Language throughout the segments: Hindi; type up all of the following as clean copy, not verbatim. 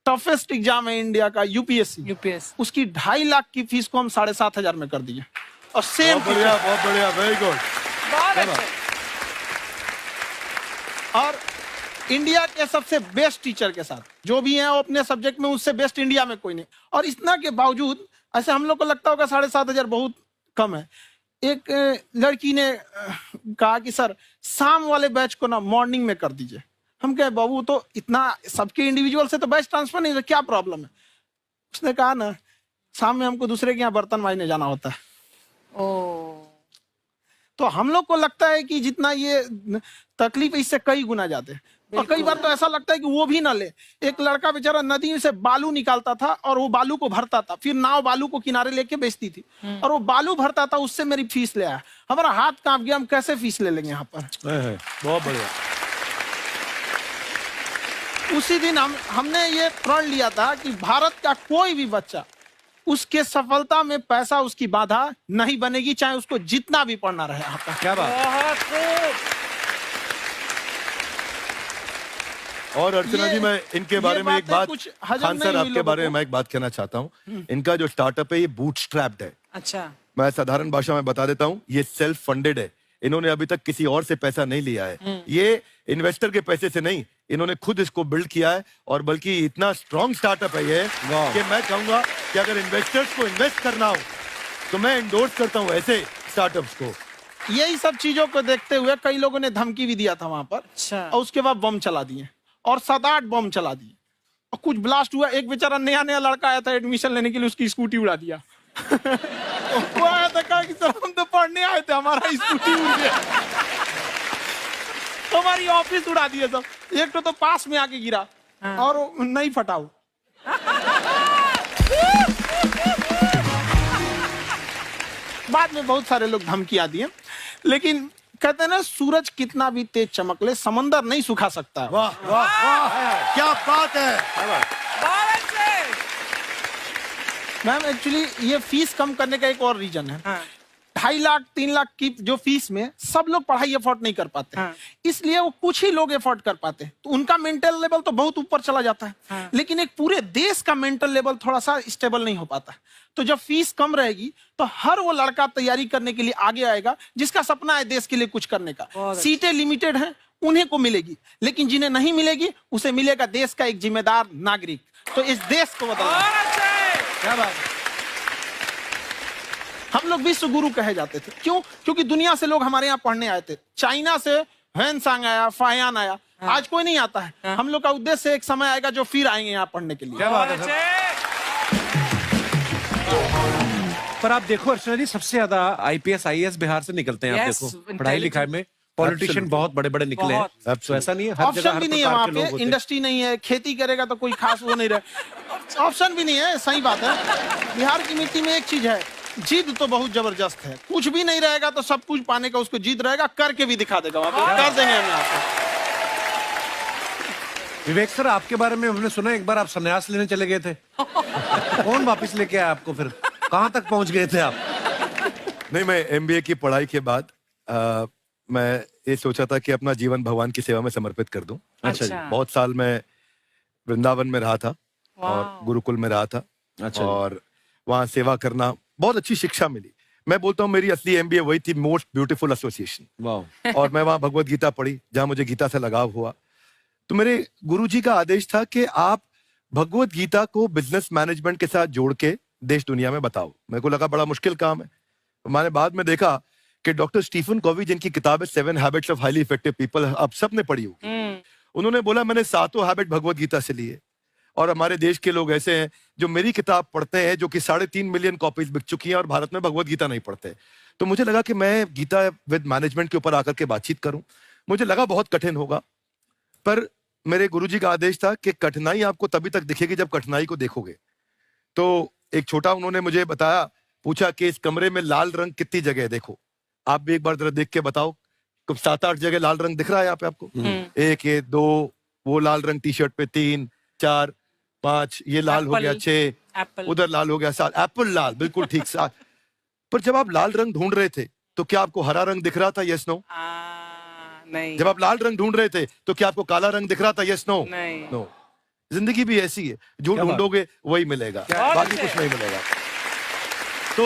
टफेस्ट एग्जाम है इंडिया का, यूपीएससी, यूपीएस उसकी 2.5 लाख की फीस को हम 7,500 में कर दिए। और सेम बहुत बढ़िया, वेरी गुड। बहुत अच्छे। और इंडिया के सबसे बेस्ट टीचर के साथ जो भी हैं वो अपने सब्जेक्ट में उससे बेस्ट इंडिया में कोई नहीं। और इतना के बावजूद ऐसे हम लोग को लगता होगा 7,500 बहुत कम है। एक लड़की ने कहा कि सर शाम वाले बैच को ना मॉर्निंग में कर दीजिए। हम कहे बाबू तो इतना सबके इंडिविजुअल से तो बैच ट्रांसफर नहीं, क्या प्रॉब्लम है? उसने कहा ना शाम में हमको दूसरे के यहाँ बर्तन मांजने जाना होता है। तो हम लोग को लगता है कि जितना ये तकलीफ इससे कई गुना ज्यादा है। और कई बार तो ऐसा लगता है कि वो भी ना ले। एक लड़का बेचारा नदी से बालू निकालता था और वो बालू को भरता था, फिर नाव बालू को किनारे लेके बेचती थी और वो बालू भरता था, उससे मेरी फीस ले आया। हमारा हाथ कांप गया, हम कैसे फीस ले लेंगे यहाँ पर। बहुत बढ़िया। उसी दिन हमने ये प्रण लिया था कि भारत का कोई भी बच्चा उसके सफलता में पैसा उसकी बाधा नहीं बनेगी, चाहे उसको जितना भी पढ़ना रहे यहाँ पर। क्या बात। और अर्चना जी, मैं इनके बारे में एक बात, खान सर आपके बारे में मैं एक बात कहना चाहता हूँ। इनका जो स्टार्टअप है ये बूटस्ट्रैप्ड है। अच्छा, मैं साधारण भाषा में बता देता हूँ, ये सेल्फ फंडेड है। इन्होंने अभी तक किसी और से पैसा नहीं लिया है। ये इन्वेस्टर के पैसे से नहीं, इन्होंने खुद इसको बिल्ड किया है। और बल्कि इतना स्ट्रॉन्ग स्टार्टअप है ये कि मैं कहूंगा कि अगर इन्वेस्टर्स को इन्वेस्ट करना हो तो मैं एंडोर्स करता हूँ ऐसे स्टार्टअप्स को। यही सब चीजों को देखते हुए कई लोगों ने धमकी भी दिया था वहां पर। अच्छा। और उसके बाद बम चला दिए और 7-8 बम चला दिए और कुछ ब्लास्ट हुआ। एक बेचारा नया लड़का आया था एडमिशन लेने के लिए, उसकी स्कूटी उड़ा दिया। वो आया था, कहा कि सर हम तो पढ़ने आए थे, हमारा स्कूटी उड़ गया। हमारी ऑफिस उड़ा दिए सब। एक तो पास में आके गिरा और नहीं फटा वो। बाद में बहुत सारे लोग धमकियां दिए, लेकिन कहते हैं ना सूरज कितना भी तेज चमक ले समंदर नहीं सुखा सकता। वाह वाह वाह, क्या बात है। मैम एक्चुअली ये फीस कम करने का एक और रीजन है। 2.5 लाख 3 लाख की जो फीस में सब लोग पढ़ाई अफोर्ड नहीं कर पाते। इसलिए वो कुछ ही लोग अफोर्ड कर पाते, तो उनका मेंटल लेवल तो बहुत ऊपर चला जाता है। लेकिन एक पूरे देश का मेंटल लेवल थोड़ा सा स्टेबल नहीं हो पाता। तो जब फीस कम रहेगी तो हर वो लड़का तैयारी करने के लिए आगे आएगा जिसका सपना है देश के लिए कुछ करने का। सीटें लिमिटेड हैं, उन्हें को मिलेगी, लेकिन जिन्हें नहीं मिलेगी उसे मिलेगा देश का एक जिम्मेदार नागरिक। तो इस देश को बदलना। क्या बात है। हम लोग विश्व गुरु कहे जाते थे, क्यों? क्योंकि दुनिया से लोग हमारे यहाँ पढ़ने आए थे। चाइना से ह्वेनसांग आया, फायान आया, आज कोई नहीं आता है। हम लोग का उद्देश्य एक समय आएगा जो फिर आएंगे यहाँ पढ़ने के लिए। क्या बात है सर। पर आप देखो अर्चना जी, सबसे ज्यादा आईपीएस आईएएस बिहार से निकलते हैं। आप देखो पढ़ाई लिखाई में पॉलिटिशियन बहुत बड़े बड़े निकले हैं। तो ऐसा नहीं है, हर जगह ऑप्शन भी नहीं है वहाँ पे, इंडस्ट्री नहीं है, खेती करेगा तो कोई खास वो नहीं रहे, ऑप्शन भी नहीं है। सही बात है। बिहार की मिट्टी में एक चीज है, जिद तो बहुत जबरदस्त है। कुछ भी नहीं रहेगा तो सब कुछ पाने का उसको जिद रहेगा, करके भी दिखा देगा। वहाँ पे कर देंगे हम यहाँ पे। विवेक सर, आपके बारे में हमने सुना एक बार आप संन्यास लेने चले गए थे। कौन वापस लेके आया आपको? फिर कहाँ तक पहुंच गए थे आप? नहीं, मैं एमबीए की पढ़ाई के बाद मैं ये सोचा था कि अपना जीवन भगवान की सेवा में समर्पित कर दूं। अच्छा जी। बहुत साल मैं वृंदावन में रहा था और गुरुकुल में रहा था। अच्छा। और वहाँ सेवा करना, बहुत अच्छी शिक्षा मिली। मैं बोलता हूँ मेरी असली एमबीए वही थी, मोस्ट ब्यूटीफुल एसोसिएशन। वाह। और मैं वहाँ भगवत गीता पढ़ी, जहाँ मुझे गीता से लगाव हुआ। तो मेरे गुरुजी का आदेश था कि आप भगवत गीता को बिजनेस मैनेजमेंट के साथ जोड़ के देश दुनिया में बताओ। मेरे को लगा बड़ा मुश्किल काम है। मैंने बाद में देखा कि डॉक्टर स्टीफन कॉवी, जिनकी किताब है 7 habits of highly effective people, आप सबने पढ़ी होगी। उन्होंने बोला मैंने 7 हैबिट भगवत गीता से लिए। और हमारे देश के लोग ऐसे हैं जो मेरी किताब पढ़ते हैं, जो कि 3.5 मिलियन कॉपीज बिक चुकी हैं, और भारत में भगवत गीता नहीं पढ़ते। तो मुझे लगा कि मैं गीता विद मैनेजमेंट के ऊपर आकर के बातचीत करूं। मुझे लगा बहुत कठिन होगा, पर मेरे गुरुजी का आदेश था कि कठिनाई आपको तभी तक दिखेगी जब कठिनाई को देखोगे। तो एक छोटा उन्होंने मुझे बताया, पूछा कि इस कमरे में लाल रंग कितनी जगह है, देखो आप भी एक बार जरा देख के बताओ। 7-8 जगह लाल रंग दिख रहा है यहाँ पे आपको? 1 ये 2, वो लाल रंग टी शर्ट पे 3 4 5, ये लाल हो गया 6, उधर लाल हो गया 7, एप्पल लाल, बिल्कुल ठीक 7। पर जब आप लाल रंग ढूंढ रहे थे तो क्या आपको हरा रंग दिख रहा था? Yes no? नहीं। जब आप लाल रंग ढूंढ रहे थे तो क्या आपको काला रंग दिख रहा था? Yes no? नहीं। नो। जिंदगी भी ऐसी है, जो ढूंढोगे वही मिलेगा, बाकी कुछ नहीं मिलेगा। तो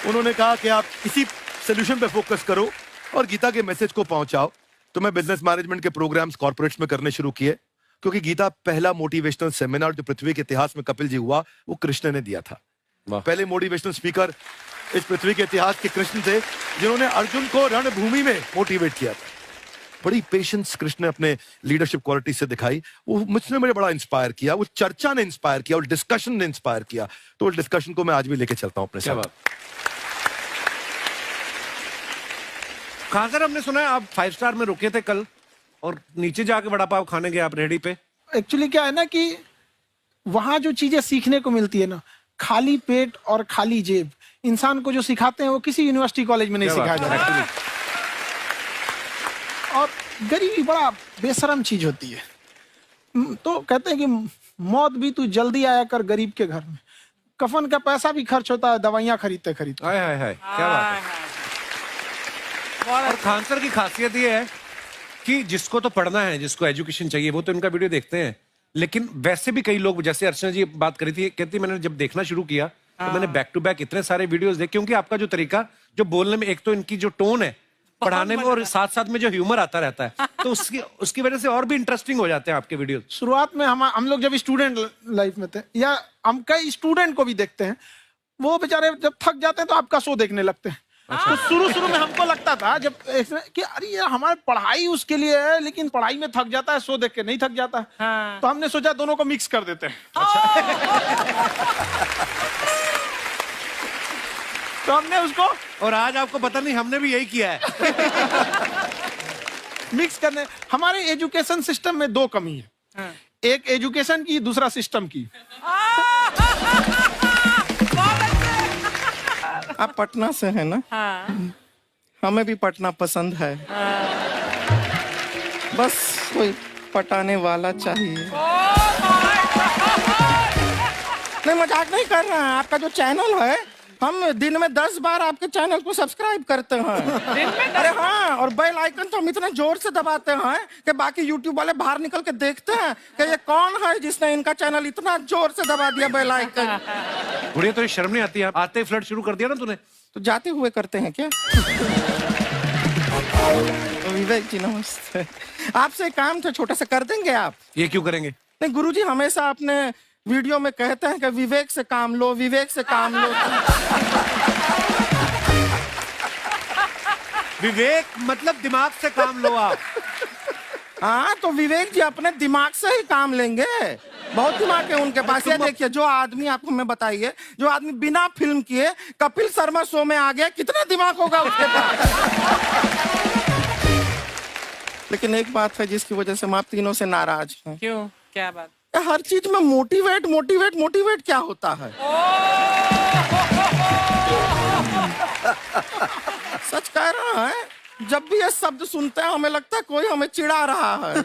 उन्होंने कहा कि आप इसी सोल्यूशन पे फोकस करो और गीता के मैसेज को पहुंचाओ। तो मैं बिजनेस मैनेजमेंट के प्रोग्राम्स कॉर्पोरेट्स में करने शुरू किए, क्योंकि गीता पहला मोटिवेशनल सेमिनार जो पृथ्वी के इतिहास में कपिल जी हुआ, वो कृष्ण ने दिया था। पहले मोटिवेशनल स्पीकर इस पृथ्वी के इतिहास के कृष्ण थे, जिन्होंने अर्जुन को रणभूमि में मोटिवेट किया था। बड़ी पेशेंस कृष्ण ने अपने लीडरशिप क्वालिटी से दिखाई, वो मुझसे मुझे बड़ा इंस्पायर किया, वो चर्चा ने इंस्पायर किया और डिस्कशन ने इंस्पायर किया। तो उस डिस्कशन को मैं आज भी लेके चलता हूं अपने साथ। कहां सर, हमने सुना है आप 5 स्टार में रुके थे कल और नीचे जाके वड़ा पाव खाने गए आप रेहड़ी पे। एक्चुअली क्या है ना कि वहां जो चीजें सीखने को मिलती है ना, खाली पेट और खाली जेब इंसान को जो सिखाते हैं वो किसी यूनिवर्सिटी कॉलेज में नहीं सिखाया जाता। और गरीबी बड़ा बेशरम चीज होती है। तो कहते हैं कि मौत भी तू जल्दी आया कर गरीब के घर में, कफन का पैसा भी खर्च होता है दवाइयां खरीदते खरीदते। हाय हाय हाय, क्या बात है। और खान सर की खासियत ये है कि जिसको तो पढ़ना है, जिसको एजुकेशन चाहिए, वो तो इनका वीडियो देखते हैं। लेकिन वैसे भी कई लोग, जैसे अर्चना जी बात करी थी, कहती मैंने जब देखना शुरू किया तो मैंने बैक टू बैक इतने सारे वीडियोस देखे, क्योंकि आपका जो तरीका जो बोलने में, एक तो इनकी जो टोन है पढ़ाने में, और साथ साथ में जो ह्यूमर आता रहता है, तो उसकी वजह से और भी इंटरेस्टिंग हो जाते हैं आपके वीडियो। शुरुआत में हम लोग जब स्टूडेंट लाइफ में थे, या हम कई स्टूडेंट को भी देखते हैं, वो बेचारे जब थक जाते हैं तो आपका शो देखने लगते हैं। तो शुरू में हमको लगता था जब कि अरे यार हमारे पढ़ाई उसके लिए है, लेकिन पढ़ाई में थक जाता है, शो देख के नहीं थक जाता। हाँ। तो हमने सोचा दोनों को मिक्स कर देते हैं। तो हमने उसको, और आज आपको पता नहीं हमने भी यही किया है। मिक्स करने। हमारे एजुकेशन सिस्टम में 2 कमी है। हाँ। एक एजुकेशन की, दूसरा सिस्टम की। आप पटना से है ना? हाँ। हमें भी पटना पसंद है। हाँ। बस कोई पटाने वाला चाहिए। नहीं, मजाक नहीं कर रहे हैं। आपका जो चैनल है, हम दिन में 10 बार आपके चैनल को सब्सक्राइब करते हैं। अरे हाँ, और बेल आइकन तो हम इतना जोर से दबाते हैं कि बाकी यूट्यूब वाले बाहर निकल के देखते हैं कि ये कौन है जिसने इनका चैनल इतना जोर से दबा दिया बेल आइकन। बुढ़िया, तो शर्म नहीं आती? आते ही फ्लर्ट शुरू कर दिया ना तूने। तो जाते हुए करते हैं क्या? विवेक जी नमस्ते। आपसे काम था छोटा सा, कर देंगे आप? ये क्यों करेंगे? नहीं, गुरुजी हमेशा अपने वीडियो में कहते हैं कि विवेक से काम लो, विवेक से काम लो। विवेक मतलब दिमाग से काम लो आप। हाँ, तो विवेक जी अपने दिमाग से ही काम लेंगे। बहुत दिमाग है उनके पास। ये देखिए, जो आदमी, आपको मैं बताइए, जो आदमी बिना फिल्म किए कपिल शर्मा शो में आ गया, कितना दिमाग होगा उसके पास। लेकिन एक बात है जिसकी वजह से हम आप तीनों से नाराज हैं। क्यों? क्या बात? हर चीज में मोटिवेट मोटिवेट मोटिवेट क्या होता है? सच कह रहा है, जब भी ये शब्द सुनते हैं हमें लगता है कोई हमें चिढ़ा रहा है।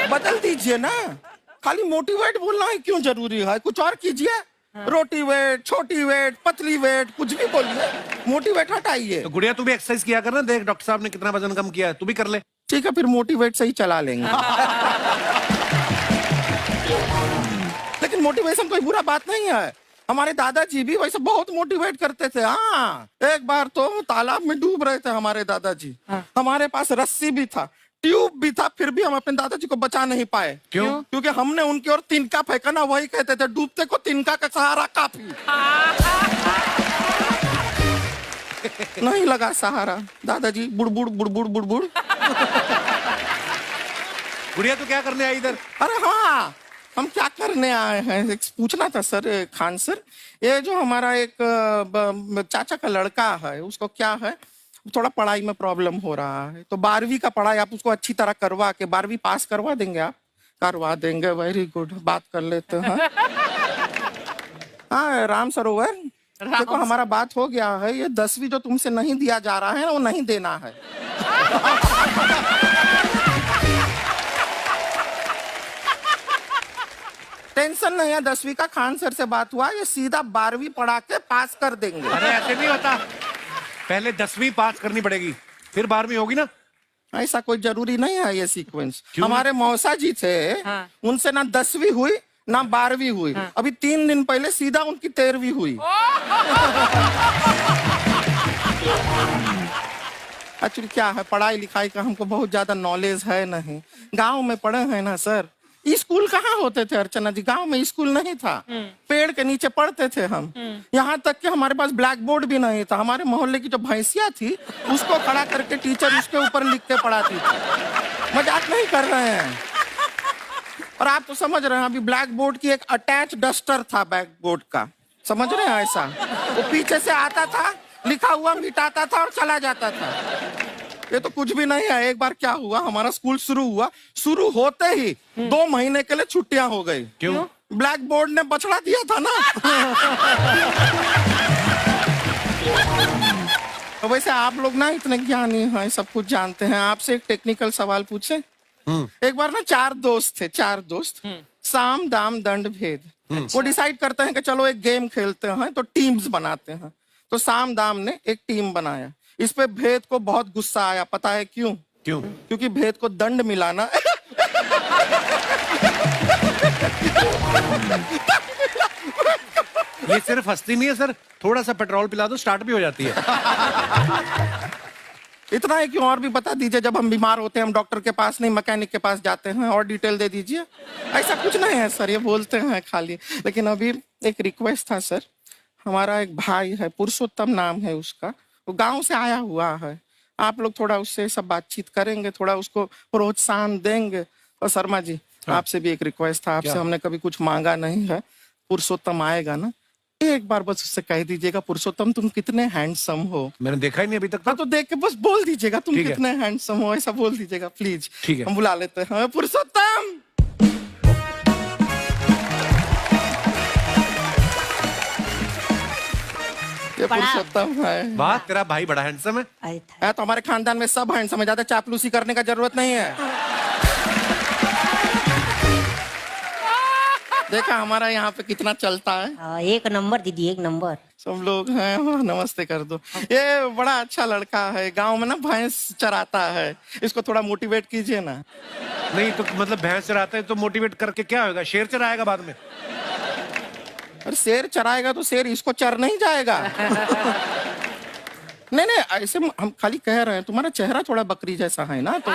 बदल दीजिए ना, खाली मोटिवेट बोलना ही क्यों जरूरी है? कुछ और कीजिए। रोटी वेट, छोटी वेट, पतली वेट, कुछ भी बोलिए, मोटिवेट हटाइए। तो गुड़िया, तू भी एक्सरसाइज किया कर ना, देख डॉक्टर साहब ने कितना वजन कम किया है, तू भी कर ले। ठीक है, फिर मोटिवेट से ही चला लेंगे। लेकिन मोटिवेशन कोई बुरा बात नहीं है। हमारे दादाजी भी वैसे बहुत मोटिवेट करते थे। हाँ, एक बार तो तालाब में डूब रहे थे हमारे दादाजी। हाँ। हमारे पास रस्सी भी था, ट्यूब भी था, फिर भी हम अपने दादाजी को बचा नहीं पाए। क्यों? क्योंकि हमने उनकी ओर तिनका फेंका ना, वही कहते थे डूबते को तिनका का सहारा काफी। नहीं लगा सहारा, दादाजी बुड़बुड़ बुड़बुड़ बुड़बुड़। गुड़िया, तू क्या करने आई इधर? अरे हाँ, हम क्या करने आए हैं, एक पूछना था सर, खान सर। ये जो हमारा एक चाचा का लड़का है, उसको क्या है, थोड़ा पढ़ाई में प्रॉब्लम हो रहा है। तो 12वीं का पढ़ाई आप उसको अच्छी तरह करवा के 12वीं पास करवा देंगे आप? करवा देंगे, वेरी गुड, बात कर लेते हैं। हाँ, राम सरोवर, देखो हमारा बात हो गया है। ये 10वीं जो तुमसे नहीं दिया जा रहा है वो नहीं देना है। टेंशन नहीं है, 10वीं का खान सर से बात हुआ, ये सीधा 12वीं पढ़ा के पास कर देंगे। अरे ऐसे नहीं होता, पहले 10वीं पास करनी पड़ेगी, फिर 12वीं होगी ना। ऐसा कोई जरूरी नहीं है ये सीक्वेंस। हमारे मौसा जी थे, उनसे ना 10वीं हुई ना 12वीं हुई, अभी 3 दिन पहले सीधा उनकी 13वीं हुई। एक्चुअली क्या है, पढ़ाई लिखाई का हमको बहुत ज्यादा नॉलेज है नहीं, गांव में पढ़े हैं ना सर। स्कूल कहाँ होते थे अर्चना जी, गांव में स्कूल नहीं था, पेड़ के नीचे पढ़ते थे हम। यहाँ तक कि हमारे पास ब्लैक बोर्ड भी नहीं था, हमारे मोहल्ले की जो भैंसिया थी उसको खड़ा करके टीचर उसके ऊपर लिख के पढ़ाती थी। मजाक नहीं कर रहे हैं। और आप तो समझ रहे हैं, अभी ब्लैक बोर्ड की एक अटैच डस्टर था बैक बोर्ड का, समझ रहे हैं ऐसा, वो पीछे से आता था, लिखा हुआ मिटाता था और चला जाता था। ये तो कुछ भी नहीं है। एक बार क्या हुआ, हमारा स्कूल शुरू हुआ, शुरू होते ही 2 महीने के लिए छुट्टियां हो गई। क्यों? ब्लैक बोर्ड ने बछड़ा दिया था ना। तो वैसे आप लोग ना इतने ज्ञानी हैं, सब कुछ जानते हैं। आपसे एक टेक्निकल सवाल पूछे। एक बार ना 4 दोस्त थे, 4 दोस्त, साम दाम दंड भेद। वो डिसाइड करते हैं कि चलो एक गेम खेलते हैं, तो टीम्स बनाते हैं। तो साम दाम ने एक टीम बनाया। इस पे भेद को बहुत गुस्सा आया, पता है क्यों? क्यों? क्योंकि भेद को दंड मिलाना ये सिर्फ हंसती नहीं है सर, थोड़ा सा पेट्रोल पिला दो स्टार्ट भी हो जाती है। इतना है कि और भी बता दीजिए, जब हम बीमार होते हैं हम डॉक्टर के पास नहीं मैकेनिक के पास जाते हैं, और डिटेल दे दीजिए। ऐसा कुछ नहीं है सर, ये बोलते हैं खाली। लेकिन अभी एक रिक्वेस्ट था सर, हमारा एक भाई है, पुरुषोत्तम नाम है उसका, वो गांव से आया हुआ है। आप लोग थोड़ा उससे सब बातचीत करेंगे, थोड़ा उसको प्रोत्साहन देंगे। और शर्मा जी, आपसे भी एक रिक्वेस्ट था, आपसे हमने कभी कुछ मांगा नहीं है। पुरुषोत्तम आएगा ना, एक बार बस उससे कह दीजिएगा, पुरुषोत्तम तुम कितने हैंडसम हो। मैंने देखा ही नहीं अभी तक। तो देख के बस बोल दीजिएगा तुम ठीक है। कितने हैंडसम हो, ऐसा बोल दीजिएगा प्लीज। ठीक है। हम बुला लेते हैं पुरुषोत्तम। ये पुरुषोत्तम है। वाह, तेरा भाई बड़ा हैंडसम है। है तो हमारे खानदान में सब हैंडसम है, ज्यादा चापलूसी करने का जरूरत नहीं है। देखा हमारा यहाँ पे कितना चलता है। एक नंबर दीदी, एक नंबर। सब लोग हैं, नमस्ते कर दो। ये बड़ा अच्छा लड़का है, गांव में ना भैंस चराता है, इसको थोड़ा मोटिवेट कीजिए ना। नहीं तो मतलब भैंस चराता है तो मोटिवेट करके क्या होगा, शेर चराएगा बाद में। अरे शेर चराएगा तो शेर इसको चर नहीं जाएगा। नहीं नहीं, ऐसे हम खाली कह रहे हैं, तुम्हारा चेहरा थोड़ा बकरी जैसा है ना, तो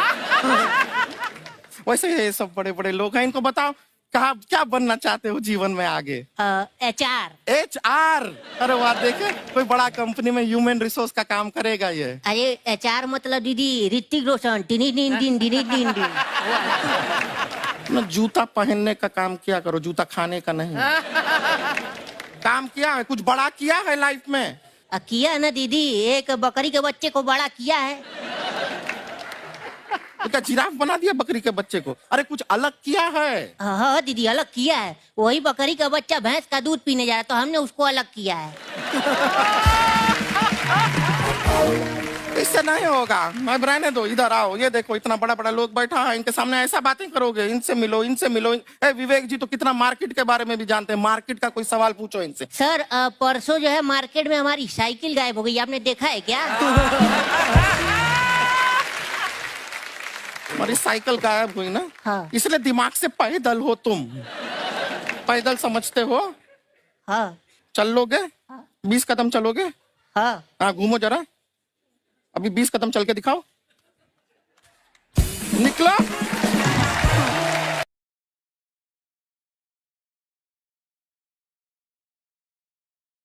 वैसे ये सब बड़े बड़े लोग हैं। इनको बताओ कहा क्या बनना चाहते हो जीवन में आगे? HR। HR? अरे वाह, देखे कोई बड़ा कंपनी में ह्यूमन रिसोर्स का काम करेगा ये। अरे HR मतलब दीदी ऋतिक रोशन। टिनी टिन टिन टिनी टिन टिन। ना जूता पहनने का काम किया करो, जूता खाने का नहीं। काम किया है, कुछ बड़ा किया है लाइफ में? किया ना दीदी, एक बकरी के बच्चे को बड़ा किया है। तो क्या जिराफ बना दिया बकरी के बच्चे को? अरे कुछ अलग किया है। हाँ दीदी, अलग किया है। वही बकरी का बच्चा भैंस का दूध पीने जा रहा है, तो हमने उसको अलग किया है। इससे नहीं होगा, मैं रहने दो, इधर आओ। ये देखो इतना बड़ा बड़ा लोग बैठा है, इनके सामने ऐसा बातें करोगे? इनसे मिलो, इनसे मिलो। विवेक जी तो कितना मार्केट के बारे में भी जानते हैं, मार्केट का कोई सवाल पूछो इनसे। सर परसों जो है मार्केट में हमारी साइकिल गायब हो गई, आपने देखा है क्या? हमारी साइकिल गायब हुई ना, हाँ। इसलिए दिमाग से पैदल हो तुम। पैदल समझते हो? हाँ। चल लोगे? 20 कदम चलोगे? हाँ। हाँ, घूमो जरा, अभी 20 कदम चल के दिखाओ। निकलो।